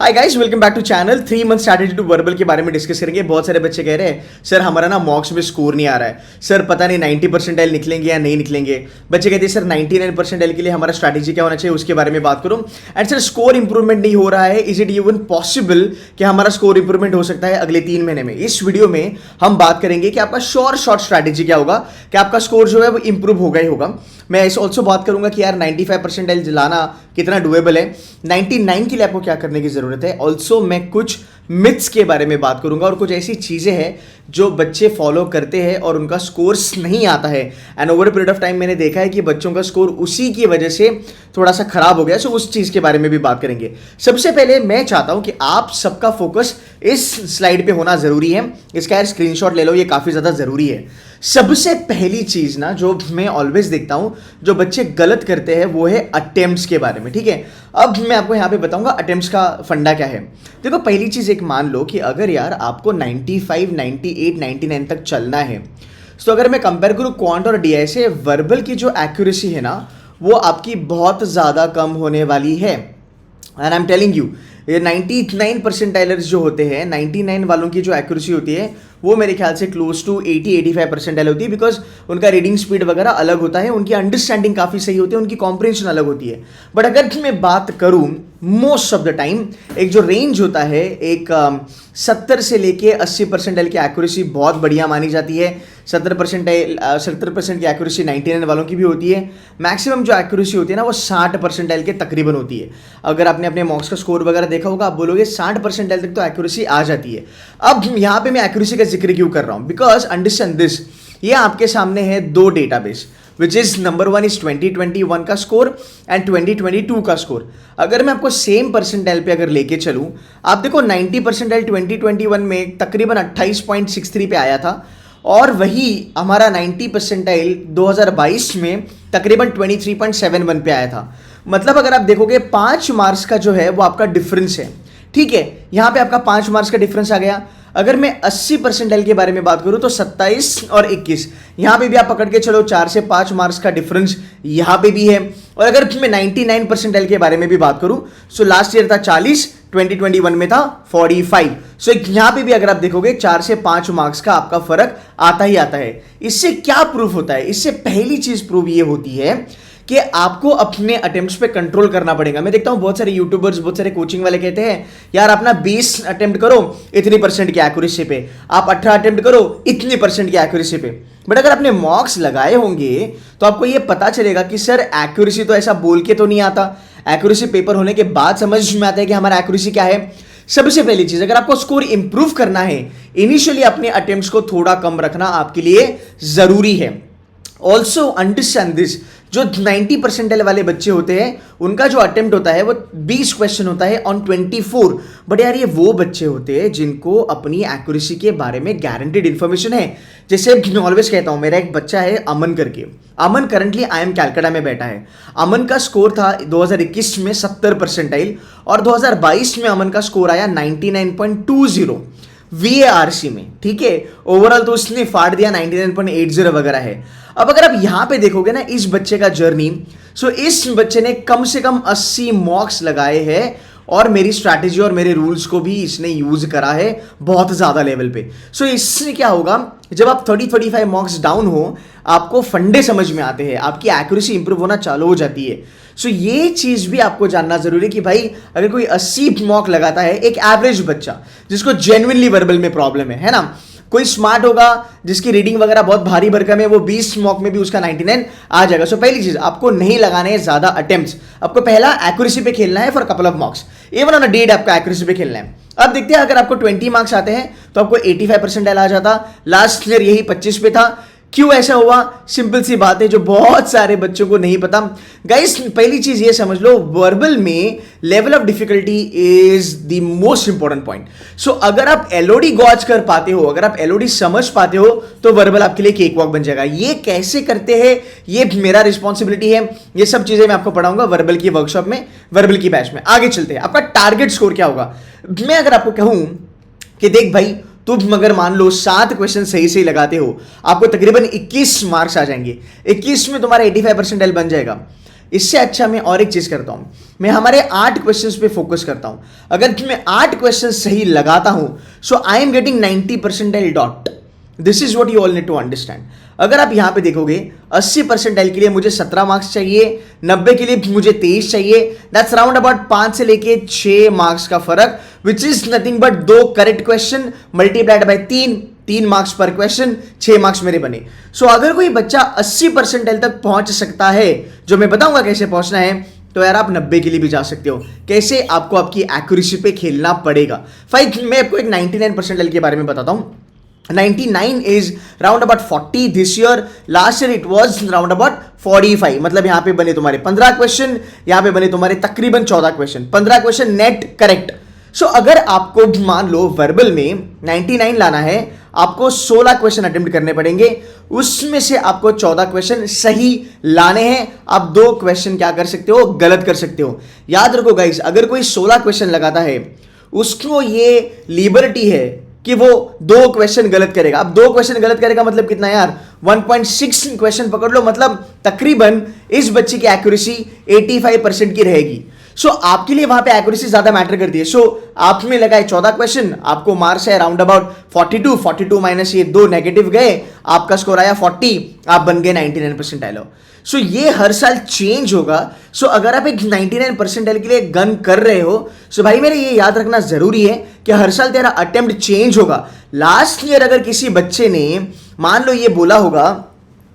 Hi guys, welcome back to channel. 3 month strategy to verbal के बारे में discuss करेंगे। बहुत सारे बच्चे कह रहे हैं सर हमारा ना मॉक्स में स्कोर नहीं आ रहा है, सर पता नहीं 90 परसेंटाइल निकलेंगे या नहीं निकलेंगे। बच्चे कहते हैं सर 99 परसेंटाइल के लिए हमारा स्ट्रैटेजी क्या होना चाहिए, उसके बारे में बात करूं। एंड सर स्कोर इंप्रूवमेंट नहीं हो रहा है, इज इट इवन पॉसिबल कि हमारा स्कोर इंप्रूवमेंट हो सकता है अगले 3 महीने में। इस वीडियो में हम बात करेंगे कि आपका शॉर्ट स्ट्रैटेजी क्या होगा, कि आपका स्कोर जो है वो इंप्रूव होगा ही होगा। मैं इस ऑल्सो बात करूंगा कि यार 95 परसेंटाइल लाना कितना डुएबल है, 99 के लिए आपको क्या करने की जरूरत है। ऑल्सो मैं कुछ मिथ्स के बारे में बात करूंगा और कुछ ऐसी चीजें हैं जो बच्चे फॉलो करते हैं और उनका स्कोर्स नहीं आता है। And over period of time मैंने देखा है कि बच्चों का स्कोर उसी की वजह से थोड़ा सा खराब हो गया। सो उस चीज के बारे में भी बात करेंगे। सबसे पहले मैं चाहता हूं कि आप सबका फोकस इस स्लाइड पे होना जरूरी है। इसका यार स्क्रीनशॉट ले लो, ये काफी ज्यादा जरूरी है। सबसे पहली चीज ना जो मैं ऑलवेज देखता हूं जो बच्चे गलत करते हैं वो है अटेम्प्ट्स के बारे में। ठीक है, अब मैं आपको यहां पे बताऊंगा अटेम्प्ट्स का फंडा क्या है। देखो, पहली चीज एक मान लो कि अगर यार आपको 95, 98, 99 तक चलना है, तो अगर मैं कंपेयर करूं क्वांट और डीआई से, वर्बल की जो एक्यूरेसी है ना वो आपकी बहुत ज्यादा कम होने वाली है। And I am telling you, ये 99 परसेंटाइलर्स जो होते हैं, 99 वालों की जो एक्यूरेसी होती है वो मेरे ख्याल से क्लोज टू 80-85 परसेंटाइल होती है। बिकॉज उनका रीडिंग स्पीड वगैरह अलग होता है, उनकी अंडरस्टैंडिंग काफ़ी सही होती है, उनकी कॉम्प्रिहेंशन अलग होती है। बट अगर मैं बात करूं मोस्ट ऑफ द टाइम एक जो रेंज होता है, एक 70 से लेके 80 परसेंटाइल की एक्यूरेसी बहुत बढ़िया मानी जाती है। 70% की एक्यूरेसी 99 वालों की भी होती है। मैक्सिमम जो एक्यूरेसी होती है ना वो 60 परसेंटाइल के तकरीबन होती है। अगर आपने अपने मॉक्स का स्कोर वगैरह देखा होगा, आप बोलोगे 60 परसेंटाइल तक तो एक्यूरेसी आ जाती है। अब यहाँ पे मैं एक्यूरेसी का जिक्र क्यों कर रहा हूँ, बिकॉज अंडरस्टैंड दिस, ये आपके सामने है 2 database, which is number 1 is 2021 का स्कोर एंड 2022 का स्कोर। अगर मैं आपको सेम परसेंटाइल पे अगर लेके चलूं, आप देखो 90 परसेंटाइल 2021 में तकरीबन 28.63 पे आया था, और वही हमारा 90 परसेंटाइल 2022 में तकरीबन 23.71 पे आया था। मतलब अगर आप देखोगे 5 मार्क्स का जो है वो आपका डिफरेंस है। ठीक है, यहां पे आपका 5 मार्क्स का डिफरेंस आ गया। अगर मैं 80 परसेंटाइल के बारे में बात करूं तो 27 और 21, यहां पे भी आप पकड़ के चलो 4 से 5 मार्क्स का डिफरेंस यहां पे भी है। और अगर मैं 99 परसेंटाइल के बारे में भी बात करूं, सो लास्ट ईयर था 40, 2021 में था 45। सो यहां पे भी अगर आप देखोगे 4 से 5 मार्क्स का आपका फर्क आता ही आता है। इससे क्या प्रूफ होता है? इससे पहली चीज प्रूफ ये होती है कि आपको अपने अटेम्प्ट्स पे कंट्रोल करना पड़ेगा। मैं देखता हूं बहुत सारे यूट्यूबर्स, बहुत सारे कोचिंग वाले कहते हैं यार अपना 20 अटेम्प्ट करो इतनी परसेंट की एक्यूरेसी पे, आप 18 अटेम्प्ट करो इतनी परसेंट की एक्यूरेसी पे। बट अगर आपने मॉक्स लगाए होंगे तो आपको ये पता चलेगा कि सर एक्यूरेसी तो ऐसा बोल के तो नहीं आता, एक्यूरेसी पेपर होने के बाद समझ में आता है कि हमारा एक्यूरेसी क्या है। सबसे पहली चीज, अगर आपको स्कोर इंप्रूव करना है, इनिशियली अपने अटेम्प्ट्स को थोड़ा कम रखना आपके लिए जरूरी है। ऑल्सो अंडरस्टैंड दिस, जो 90 परसेंटाइल वाले बच्चे होते हैं उनका जो अटेम्प्ट होता है वो 20 क्वेश्चन होता है ऑन 24। बट यार ये वो बच्चे होते हैं जिनको अपनी एक्यूरेसी के बारे में गारंटेड इंफॉर्मेशन है। जैसे मैं ऑलवेज कहता हूं, मेरा एक बच्चा है अमन करके, अमन करंटली IIM कैलकाटा में बैठा है। अमन का स्कोर था 2021 में 70 परसेंटाइल और 2022 में अमन का स्कोर आया 99.20 VARC में। ठीक है, ओवरऑल तो उसने फाड़ दिया 99.80 वगैरह है। अब अगर आप यहां पे देखोगे ना इस बच्चे का जर्नी, सो इस बच्चे ने कम से कम 80 मॉक्स लगाए हैं और मेरी स्ट्रैटेजी और मेरे रूल्स को भी इसने यूज करा है बहुत ज्यादा लेवल पे। सो इससे क्या होगा, जब आप 30-35 मॉक्स डाउन हो, आपको फंडे समझ में आते हैं, आपकी एक्यूरेसी इंप्रूव होना चालू हो जाती है। सो ये चीज भी आपको जानना जरूरी है कि भाई अगर कोई 80 मॉक लगाता है, एक एवरेज बच्चा जिसको जेन्युइनली वर्बल में प्रॉब्लम है ना, कोई स्मार्ट होगा जिसकी रीडिंग वगैरह बहुत भारी भरकम है, वो 20 मॉक में भी उसका 99 आ जाएगा। सो पहली चीज, आपको नहीं लगाने हैं ज्यादा अटेम्प्ट्स, आपको पहला एक्यूरेसी पे खेलना है for couple of mocks, even on a date आपका एक्यूरेसी पे खेलना है। अब देखते हैं, अगर आपको 20 मार्क्स आते हैं तो आपको 85 परसेंटाइल आ जाता, लास्ट ईयर यही 25 पे था। क्यों ऐसा हुआ? सिंपल सी बात है जो बहुत सारे बच्चों को नहीं पता। गाइस, पहली चीज ये समझ लो, वर्बल में level of difficulty is the most important point. So अगर आप एलओडी गॉज कर पाते हो, अगर आप एलओडी समझ पाते हो, तो वर्बल आपके लिए केक वॉक बन जाएगा। ये कैसे करते हैं, ये मेरा रिस्पॉन्सिबिलिटी है। ये सब चीजें मैं आपको पढ़ाऊंगा वर्बल की वर्कशॉप में, वर्बल की बैच में। आगे चलते हैं, आपका टारगेट स्कोर क्या होगा। मैं अगर आपको कहूं कि देख भाई, तुम अगर मान लो 7 क्वेश्चन सही लगाते हो, आपको तकरीबन 21 मार्क्स आ जाएंगे। 21 में तुम्हारा 85 परसेंटाइल बन जाएगा। इससे अच्छा मैं और एक चीज करता हूं, मैं हमारे 8 क्वेश्चंस पे फोकस करता हूं। अगर मैं 8 क्वेश्चन सही लगाता हूं, so I am getting 90 percentile dot. This is what you all need to understand. अगर आप यहां पे देखोगे 80 परसेंटाइल के लिए मुझे 17 मार्क्स चाहिए, 90 के लिए मुझे 23 चाहिए। दैट्स राउंड अबाउट 5 से लेके 6 मार्क्स का फर्क, which is nothing but 2 correct question multiplied by 3 marks पर क्वेश्चन, 6 मार्क्स मेरे बने। सो अगर कोई बच्चा 80 परसेंटाइल तक पहुंच सकता है, जो मैं बताऊंगा कैसे पहुंचना है, तो यार आप 90 के लिए भी जा सकते हो। कैसे? आपको आपकी एक्यूरेसी पे खेलना पड़ेगा। फाइन, मैं आपको एक 99 परसेंटाइल के बारे में बताता हूं। 99 is round about 40 this year. Last year it was round about 45. मतलब यहां पे बने तुम्हारे 15 क्वेश्चन, यहां पे बने तुम्हारे तकरीबन 14 क्वेश्चन, 15 क्वेश्चन नेट करेक्ट। सो अगर आपको मान लो वर्बल में 99 लाना है, आपको 16 क्वेश्चन अटेम्प्ट करने पड़ेंगे, उसमें से आपको 14 क्वेश्चन सही लाने हैं। आप 2 क्वेश्चन क्या कर सकते हो? गलत कर सकते हो। याद रखो गाइस, अगर कोई 16 क्वेश्चन लगाता है, उसको ये लिबर्टी है कि वो 2 क्वेश्चन गलत करेगा। अब 2 क्वेश्चन गलत करेगा मतलब कितना यार? 1.6 क्वेश्चन पकड़ लो, मतलब तकरीबन इस बच्चे की एक्यूरेसी 85% की रहेगी। सो आपके लिए वहां पे एक्यूरेसी ज्यादा मैटर करती है। सो आप में लगाए 14 क्वेश्चन, आपको मार्क्स है राउंड अबाउट 42 माइनस ये 2 नेगेटिव गए, आपका स्कोर आया 40, आप बन गए 99 परसेंटाइल। सो ये हर साल चेंज होगा। सो अगर आप एक 99 परसेंटाइल के लिए गन कर रहे हो, सो भाई मेरे ये याद रखना जरूरी है कि हर साल तेरा अटेम्प्ट चेंज होगा। लास्ट ईयर अगर किसी बच्चे ने मान लो ये बोला होगा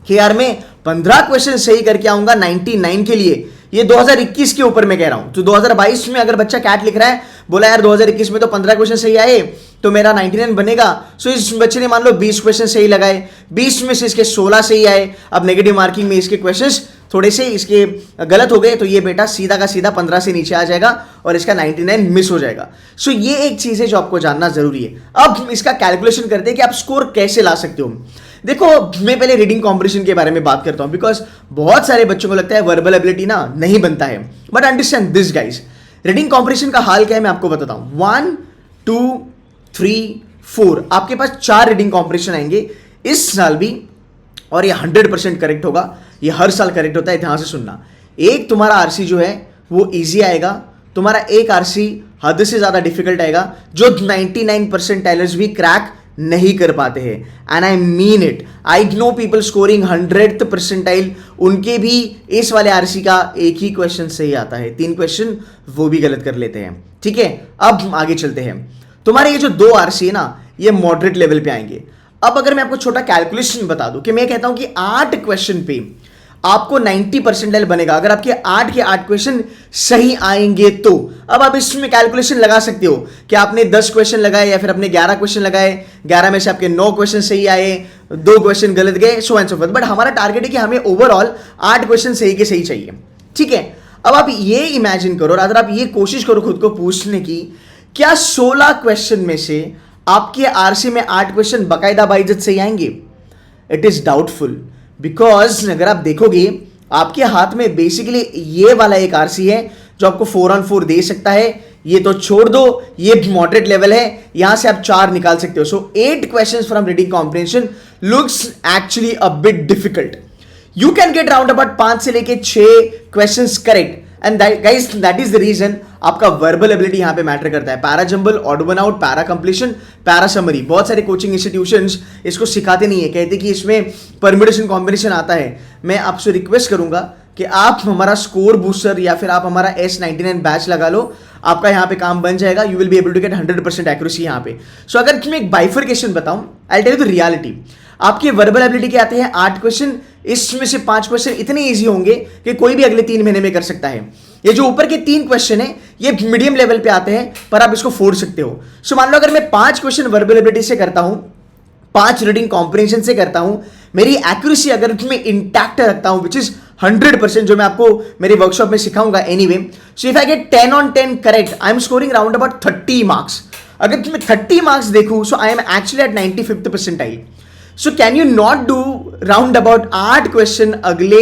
कि यार मैं 15 क्वेश्चन सही करके आऊंगा 99 के लिए, ये 2021 के ऊपर मैं कह रहा हूं, तो 2022 में अगर बच्चा कैट लिख रहा है, बोला यार 2021 में तो 15 क्वेश्चन सही आए तो मेरा 99 बनेगा। सो इस बच्चे ने मान लो 20 क्वेश्चन सही लगाए, 20 में से इसके 16 सही आए। अब नेगेटिव मार्किंग में इसके क्वेश्चंस थोड़े से इसके गलत हो गए, तो ये बेटा सीधा का सीधा 15 से नीचे आ जाएगा और इसका 99 मिस हो जाएगा। सो ये एक चीज है जो आपको जानना जरूरी है। अब इसका कैलकुलेशन करते हैं कि आप स्कोर कैसे ला सकते हो। देखो, मैं पहले रीडिंग कॉम्पिटिशन के बारे में बात करता हूं, बिकॉज बहुत सारे बच्चों को लगता है वर्बल एबिलिटी ना नहीं बनता है, but understand this guys, reading competition का हाल क्या है मैं आपको बताता हूं। 1 2 3 4 आपके पास 4 रीडिंग कॉम्पिटिशन आएंगे इस साल भी, और ये 100% करेक्ट होगा। ये हर साल करेक्ट होता है, ध्यान से सुनना। एक तुम्हारा आरसी जो है वो इजी आएगा, तुम्हारा एक आरसी हद से ज्यादा डिफिकल्ट आएगा, जो 99 परसेंटाइलर्स भी क्रैक नहीं कर पाते हैं। And I mean it, I know people scoring 100th percentile, उनके भी इस वाले आरसी का एक ही क्वेश्चन सही आता है, 3 क्वेश्चन वो भी गलत कर लेते हैं। ठीक है, अब आगे चलते हैं। तुम्हारे ये जो 2 आरसी है ना, ये मॉडरेट लेवल पे आएंगे। अब अगर मैं आपको छोटा कैलकुलेशन बता दूं कि मैं कहता हूं कि 8 क्वेश्चन पे आपको 90 परसेंटाइल बनेगा, अगर आपके 8 के 8 क्वेश्चन सही आएंगे तो। अब आप इसमें कैलकुलेशन लगा सकते हो कि आपने 10 क्वेश्चन लगाए या फिर आपने 11 क्वेश्चन लगाए, 11 में से आपके 9 क्वेश्चन सही आए, 2 क्वेश्चन गलत गए, so and so fourth. But हमारा टारगेट है कि हमें ओवरऑल 8 क्वेश्चन सही के सही चाहिए। ठीक है, अब आप ये इमेजिन करो, अगर आप ये कोशिश करो खुद को पूछने की, क्या 16 क्वेश्चन में से आपके आरसी में 8 क्वेश्चन बाकायदा बाइज्जत सही आएंगे? इट इज डाउटफुल, बिकॉज अगर आप देखोगे आपके हाथ में बेसिकली ये वाला एक आरसी है जो आपको 4 on 4 दे सकता है। ये तो छोड़ दो, ये मॉडरेट लेवल है, यहां से आप 4 निकाल सकते हो। So 8 questions from reading comprehension looks actually a bit difficult. You can get round about 5 से लेके 6 questions correct, and guys that is the reason आपका वर्बल एबिलिटी यहां पे मैटर करता है। Para jumble, odd one out, para completion, para summary, बहुत सारे coaching institutions इसको सिखाते नहीं है, कहते कि इसमें परम्यूटेशन कॉम्बिनेशन आता है। मैं आपसे रिक्वेस्ट करूंगा कि आप हमारा स्कोर बूस्टर या फिर आप हमारा S99 बैच लगा लो, आपका यहाँ पे काम बन जाएगा। You will be able to get 100% accuracy यहाँ पे। सो अगर मैं एक बाइफरकेशन बताऊं, I tell you the reality. आपके वर्बल एबिलिटी के आते हैं 8 क्वेश्चन, इसमें से 5 क्वेश्चन इतने इजी होंगे कि कोई भी अगले 3 महीने में कर सकता है। ये जो ऊपर के 3 क्वेश्चन है ये मीडियम लेवल पे आते हैं, पर आप इसको फोड़ सकते हो। सो मान लो अगर मैं 5 क्वेश्चन वर्बल एबिलिटी से करता हूं, 5 रीडिंग कॉम्प्रिहेंशन से करता हूं, मेरी एक्यूरेसी अगर मैं इंटैक्ट रखता हूं विच इज 100%, जो मैं आपको मेरी वर्कशॉप में सिखाऊंगा anyway. So if I get 10 on 10 correct, I am scoring round about 30 marks. अगर मैं 30 मार्क्स देखूं, so I am actually at 95th percentile. So can you not do round about 8 question अगले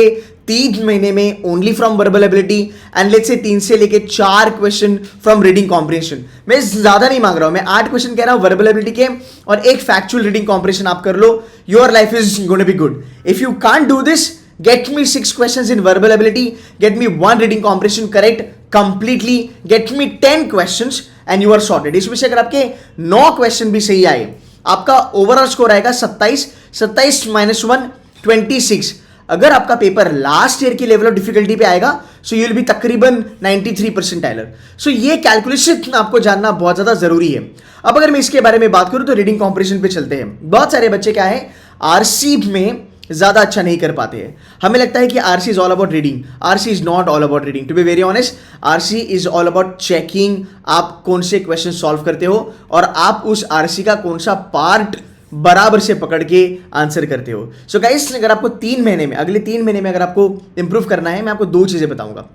3 महीने में only from verbal ability, and let's say 3 से लेके 4 question from reading comprehension. मैं ज्यादा नहीं मांग रहा हूं, मैं 8 क्वेश्चन कह रहा हूं वर्बल एबिलिटी के, और एक फैक्चुअल रीडिंग कॉम्प्रिहेंशन आप कर लो, your life is gonna be good. If you can't do this, get me 6 questions in verbal ability, get me 1 reading comprehension correct completely, get me 10 questions and you are sorted. इसमें से अगर आपके 9 question भी सही आए, आपका overall score आएगा 27, 27 minus 1 26. अगर आपका पेपर लास्ट ईयर की लेवल ऑफ डिफिकल्टी पे आएगा सो यू विल बी तकरीबन 93 परसेंटाइलर. सो ये कैलकुलेशन आपको जानना बहुत ज्यादा जरूरी है. अब अगर मैं इसके बारे में बात करूं तो रीडिंग कॉम्प्रिहेंशन पे चलते हैं. बहुत सारे बच्चे क्या है आरसी में ज्यादा अच्छा नहीं कर पाते हैं. हमें लगता है कि RC is all about reading. RC is not all about reading. To be very honest, RC is all about checking आप कौन से क्वेश्चन सॉल्व करते हो और आप उस आरसी का कौन सा पार्ट बराबर से पकड़ के आंसर करते हो. सो गाइस, अगर आपको 3 महीने में, अगले 3 महीने में अगर आपको इंप्रूव करना है, मैं आपको 2 चीजें बताऊंगा.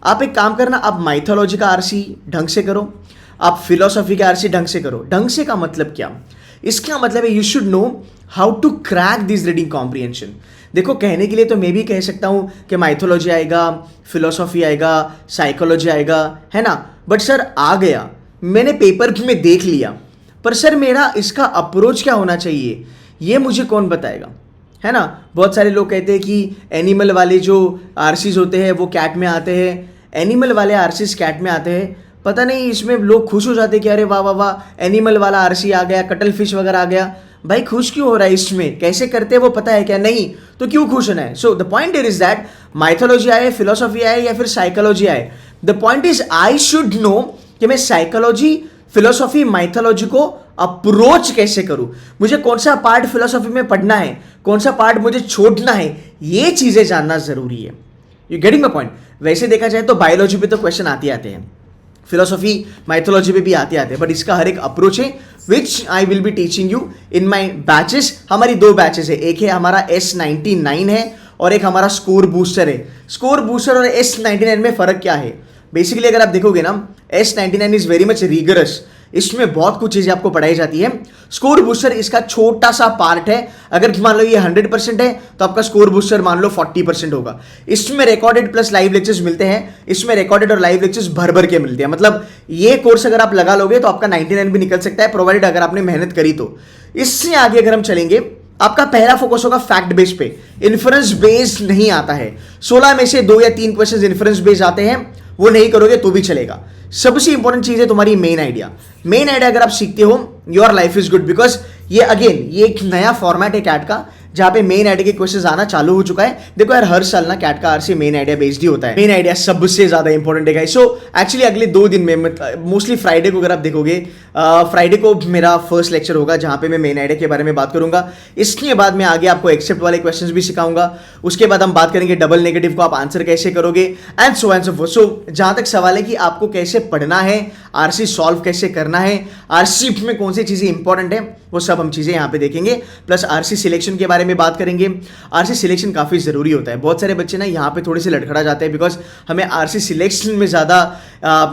आप एक काम करना, आप माइथोलॉजी का आरसी ढंग से करो, आप फिलोसॉफी का आरसी ढंग से करो. ढंग से का मतलब क्या? इसका मतलब है you should know how to crack this reading comprehension. देखो, कहने के लिए तो मैं भी कह सकता हूं कि माइथोलॉजी आएगा, फिलोसॉफी आएगा, साइकोलॉजी आएगा, है ना. बट सर आ गया, मैंने पेपर में देख लिया, पर सर मेरा इसका अप्रोच क्या होना चाहिए ये मुझे कौन बताएगा, है ना. बहुत सारे लोग कहते हैं कि एनिमल वाले जो आरसीज होते हैं वो कैट में आते हैं. एनिमल वाले आरसीज कैट में आते हैं. पता नहीं, इसमें लोग खुश हो जाते हैं कि अरे वाह वाह वाह, एनिमल वाला आरसी आ गया, कटल फिश वगैरह आ गया. भाई खुश क्यों हो रहा है? इसमें कैसे करते हैं वो पता है क्या? नहीं. तो क्यों खुश होना है? So the point is that mythology आए, फिलोसॉफी आए या फिर साइकोलॉजी आए, the point is I should know कि मैं साइकोलॉजी, फिलोसॉफी, माइथोलॉजी को अप्रोच कैसे करूं. मुझे कौन सा पार्ट फिलोसॉफी में पढ़ना है, कौन सा पार्ट मुझे छोड़ना है, ये चीजें जानना जरूरी है. You getting my point? वैसे देखा जाए तो बायोलॉजी पे तो क्वेश्चन आते आते हैं, फिलोसॉफी माइथोलॉजी पे भी आते आते हैं, बट इसका हर एक अप्रोच है which I will be teaching you in my batches. हमारी 2 बैचेस है, एक है हमारा S99 है और एक हमारा स्कोर बूस्टर है. स्कोर बूस्टर और S99 में फर्क क्या है? बेसिकली अगर आप देखोगे ना, S99 is very much rigorous. इसमें बहुत कुछ चीजें आपको पढ़ाई जाती है. स्कोर बूस्टर इसका छोटा सा पार्ट है. अगर मान लो ये 100% है तो आपका स्कोर बूस्टर मान लो 40% होगा. इसमें रिकॉर्डेड प्लस लाइव लेक्चर्स मिलते हैं. इसमें रिकॉर्डेड और लाइव लेक्चर्स भर भर के मिलते हैं. मतलब ये कोर्स अगर आप लगा लोगे तो आपका 99 भी निकल सकता है, प्रोवाइडेड अगर आपने मेहनत करी तो. इससे आगे अगर हम चलेंगे, आपका पहला फोकस होगा फैक्ट बेस पे. इन्फ्रेंस बेस्ड नहीं आता है. 16 में से 2 या 3 क्वेश्चन इन्फ्रेंस बेस्ड आते हैं, वो नहीं करोगे तो भी चलेगा. सबसे इंपॉर्टेंट चीज है तुम्हारी मेन आइडिया. मेन आइडिया अगर आप सीखते हो, your life is good. Because ये अगेन ये एक नया फॉर्मेट है कैट का, जहां पे मेन आइडिया के क्वेश्चंस आना चालू हो चुका है. देखो यार, हर साल ना कैट का आरसी मेन आइडिया बेस्ड ही होता है. मेन आइडिया सबसे ज्यादा इंपॉर्टेंट है गाइस. सो एक्चुअली अगले 2 दिन में, मोस्टली फ्राइडे को अगर आप देखोगे, फ्राइडे को मेरा फर्स्ट लेक्चर होगा जहां पे मैं मेन आइडिया के बारे में बात करूंगा. इसके बाद मैं आगे आपको एक्सेप्ट वाले क्वेश्चंस भी सिखाऊंगा. उसके बाद हम बात करेंगे डबल नेगेटिव को आप आंसर कैसे करोगे एंड सो फोर्थ. सो जहां तक सवाल है कि आपको कैसे पढ़ना है, आरसी सॉल्व कैसे करना है, आरसी में कौन सी चीजें इंपॉर्टेंट है, वो सब हम चीजें यहां पे देखेंगे. प्लस आरसी सिलेक्शन के बारे में बात करेंगे. आरसी सिलेक्शन काफी जरूरी होता है. बहुत सारे बच्चे ना यहाँ पे थोड़े से लड़खड़ा जाते हैं बिकॉज हमें आरसी सिलेक्शन में ज्यादा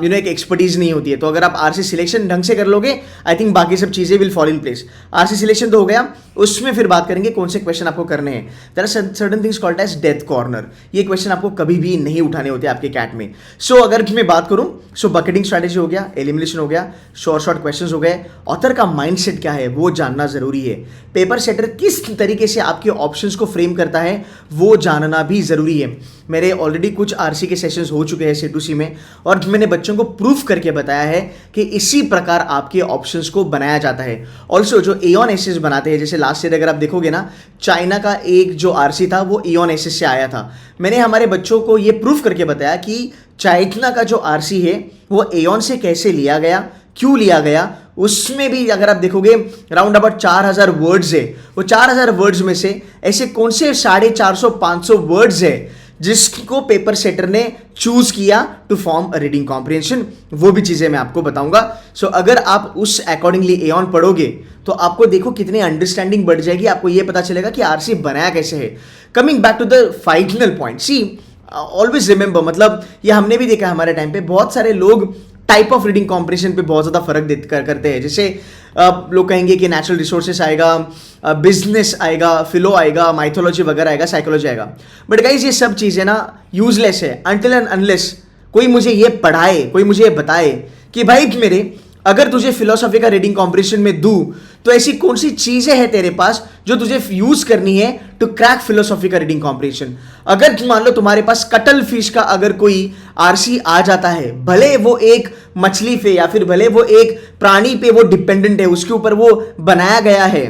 एक एक्सपर्टीज नहीं होती है. तो अगर आप आरसी सिलेक्शन ढंग से कर लोगे, आई थिंक बाकी सब चीजें will fall in place. RC selection तो हो गया, उसमें फिर बात करेंगे कौन से क्वेश्चन आपको करने हैं. There are certain things called as death corner. ये क्वेश्चन आपको कभी भी नहीं उठाने होते आपके कैट में. सो अगर मैं बात करूं, सो बकेटिंग स्ट्रैटेजी हो गया, एलिमिनेशन हो गया, शॉर्ट क्वेश्चंस हो गए. ऑथर का माइंडसेट क्या है वो जानना जरूरी है. पेपर सेटर किस तरीके से आपके ऑप्शंस को फ्रेम करता है वो जानना भी जरूरी है. मेरे ऑलरेडी कुछ आरसी के सेशंस हो चुके हैं C2C में, और मैंने बच्चों को प्रूफ करके बताया है कि इसी प्रकार आपके ऑप्शंस को बनाया जाता है. ऑल्सो जो एऑन एसेस बनाते हैं, जैसे लास्ट ईयर अगर आप देखोगे ना, चाइना का एक जो आरसी था वो एऑन एसेस से आया था. मैंने हमारे बच्चों को ये प्रूफ करके बताया कि चाइना का जो आरसी है वो एऑन से कैसे लिया गया, क्यों लिया गया. उसमें भी अगर आप देखोगे राउंड अबाउट 4000 वर्ड्स है. वो 4000 वर्ड्स में से ऐसे कौन से 450-500 वर्ड्स है जिसको पेपर सेटर ने चूज किया to form a reading comprehension, वो भी चीजें मैं आपको बताऊंगा. सो अगर आप उस अकॉर्डिंगली एऑन पढ़ोगे तो आपको देखो कितनी अंडरस्टैंडिंग बढ़ जाएगी. आपको ये पता चलेगा कि आरसी बनाया कैसे है. Coming back to the final point, see always remember, मतलब ये हमने भी देखा हमारे टाइम पे, बहुत सारे लोग टाइप ऑफ रीडिंग कॉम्प्रिहेंशन पे बहुत ज़्यादा फर्क करते हैं. जैसे लोग कहेंगे कि नेचुरल रिसोर्सेस आएगा, बिजनेस आएगा, फिलो आएगा, माइथोलॉजी वगैरह आएगा, साइकोलॉजी आएगा. बट गाइज ये सब चीज़ें ना यूजलेस है अनटिल एंड अनलेस कोई मुझे ये पढ़ाए, कोई मुझे ये बताए कि भाई मेरे अगर तुझे फिलोसॉफी का रीडिंग कॉम्पिटिशन में दूं तो ऐसी कौन सी चीजें हैं तेरे पास जो तुझे यूज करनी है टू क्रैक फिलोसॉफी का रीडिंग कॉम्पिटिशन। अगर मान लो तुम्हारे पास कटल फिश का अगर कोई आरसी आ जाता है, भले वो एक मछली पे या फिर भले वो एक प्राणी पे वो डिपेंडेंट है, उसके ऊपर वो बनाया गया है,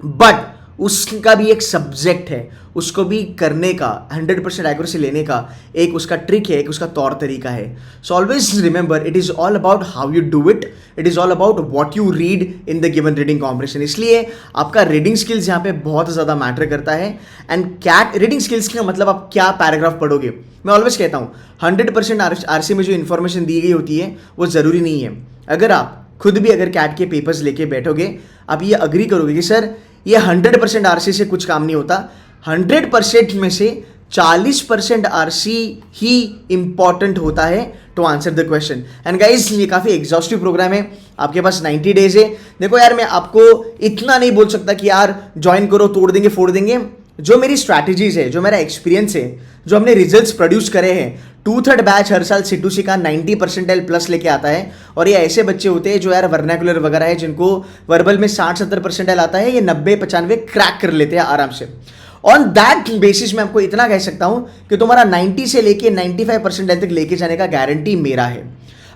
बट उसका भी एक सब्जेक्ट है, उसको भी करने का 100% एक्यूरेसी लेने का एक उसका ट्रिक है, एक उसका तौर तरीका है। So always remember it is all about how you do it, it is all about what you read in the given reading competition. इसलिए आपका रीडिंग स्किल्स यहाँ पे बहुत ज़्यादा मैटर करता है। एंड कैट रीडिंग स्किल्स का मतलब आप क्या पैराग्राफ पढ़ोगे। मैं ऑलवेज कहता हूँ 100% आरसी में जो इन्फॉर्मेशन दी गई होती है वो ज़रूरी नहीं है। अगर आप खुद भी अगर कैट के पेपर्स लेके बैठोगे, आप ये अग्री करोगे कि सर ये 100% आरसी से कुछ काम नहीं होता, 100% में से 40% आरसी ही इंपॉर्टेंट होता है to answer the question. And guys ये काफ़ी एग्जॉस्टिव प्रोग्राम है, आपके पास 90 डेज है। देखो यार, मैं आपको इतना नहीं बोल सकता कि यार ज्वाइन करो, तोड़ देंगे फोड़ देंगे। जो मेरी स्ट्रैटेजीज है, जो मेरा एक्सपीरियंस है, जो हमने रिजल्ट्स प्रोड्यूस करे हैं, 2/3 बैच हर साल C2C का 90 परसेंटाइल प्लस लेके आता है। और ये ऐसे बच्चे होते हैं जो यार वर्नाकुलर वगैरह है, जिनको वर्बल में 60-70 परसेंटाइल आता है, ये 90-95 क्रैक कर लेते हैं आराम से। ऑन दैट बेसिस मैं आपको इतना कह सकता हूं कि तुम्हारा 90 से लेके 95 परसेंटाइल तक लेके जाने का गारंटी मेरा है।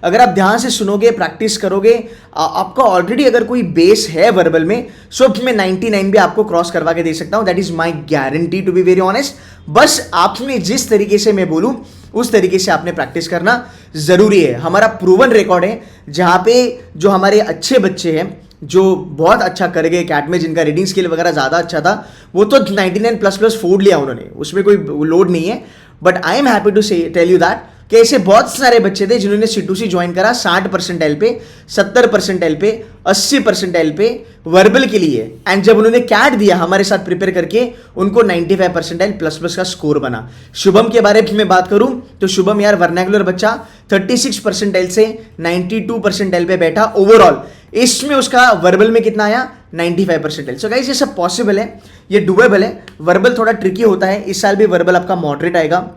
अगर आप ध्यान से सुनोगे, प्रैक्टिस करोगे, आपका ऑलरेडी अगर कोई बेस है वर्बल में, सो मैं 99 भी आपको क्रॉस करवा के दे सकता हूं। That is my guarantee to be very honest. बस आपने जिस तरीके से मैं बोलूं उस तरीके से आपने प्रैक्टिस करना जरूरी है। हमारा प्रूवन रिकॉर्ड है, जहां पे जो हमारे अच्छे बच्चे हैं जो बहुत अच्छा कर गए कैट में, जिनका रीडिंग स्किल वगैरह ज़्यादा अच्छा था, वो तो 99++ फोड़ लिया उन्होंने, उसमें कोई लोड नहीं है। But I am happy to say tell you that कि ऐसे बहुत सारे बच्चे थे जिन्होंने C2C ज्वाइन करा 60 परसेंटाइल पे, 70 परसेंटाइल पे, 80 परसेंटाइल पे वर्बल के लिए। एंड जब उन्होंने कैट दिया हमारे साथ प्रिपेयर करके, उनको 95 परसेंटाइल प्लस का स्कोर बना। शुभम के बारे में बात करूं तो शुभम यार वर्नाकुलर बच्चा 36 परसेंटाइल से 92 परसेंटाइल पे बैठा ओवरऑल। इसमें उसका वर्बल में कितना आया? 95 परसेंटाइल। सो गाइस ये सब पॉसिबल है, ये डुएबल है। वर्बल थोड़ा ट्रिकी होता है, इस साल भी वर्बल आपका मॉडरेट आएगा,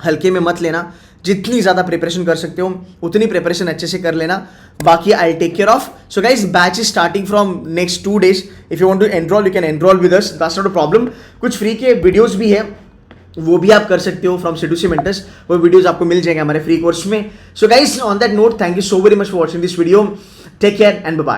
हल्के में मत लेना। जितनी ज़्यादा प्रिपरेशन कर सकते हो उतनी प्रिपरेशन अच्छे से कर लेना, बाकी I take care of. So guys batch is starting from next 2 days। If you want to enrol you can enrol with us, that's not a problem. कुछ फ्री के वीडियोस भी है, वो भी आप कर सकते हो फ्रॉम C2C मेंटर्स, वो वीडियोस आपको मिल जाएंगे हमारे फ्री कोर्स में। So guys on that note, thank you so very much for watching this video. Take care and bye bye.